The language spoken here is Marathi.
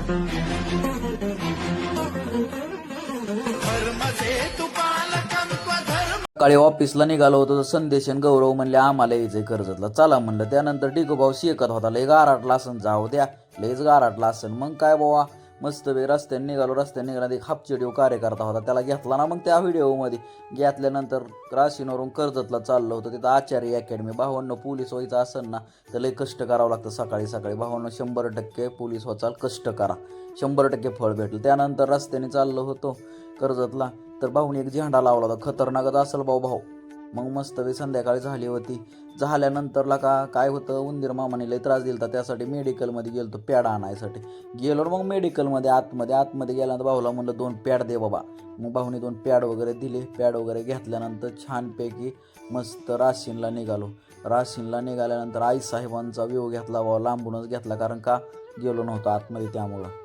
सकाळी ऑफिसला निघालो होतो तर संदेश आणि गौरव म्हणले आम्हाला यायचंय कर्जतला, चला म्हणलं. त्यानंतर डिगोभाऊ शेकत होता, लय गारटला असन, जाऊ द्या लयच गारटला असन. मग काय बाबा मस्त रस्त्याने निघाला एक हापचिडिओ कार्यकर्ता होता, त्याला घेतला ना. मग त्या व्हिडिओमध्ये घेतल्यानंतर राशीनवरून कर्जतला चाललो होतं. तिथं आचार्य अकॅडमी. भावांनो पोलीस व्हायचं असेल ना तर लय कष्ट करावं लागतं सकाळी सकाळी. भावांनो 100% पोलीस व्हाचाल, कष्ट करा, 100% फळ भेटलं. त्यानंतर रस्त्याने चाललो होतो कर्जतला तर भाऊने एक झेंडा लावला होता, खतरनाकच असेल भाऊ. मग मस्त संध्याकाळी झाली होती. झाल्यानंतरला काय होतं, उंदीर मामाने लय त्रास दिला, त्यासाठी मेडिकलमध्ये गेलो पॅड आणायसाठी. गेलो मग मेडिकलमध्ये आतमध्ये गेल्यानंतर भाऊला म्हणलं 2 पॅड दे बाबा. मग भाऊने 2 पॅड वगैरे दिले. पॅड वगैरे घेतल्यानंतर छानपैकी मस्त राशीनला निघाल्यानंतर आईसाहेबांचा व्ह्यू घेतला बाबा, लांबूनच घेतला, कारण का गेलो नव्हतो आतमध्ये त्यामुळं.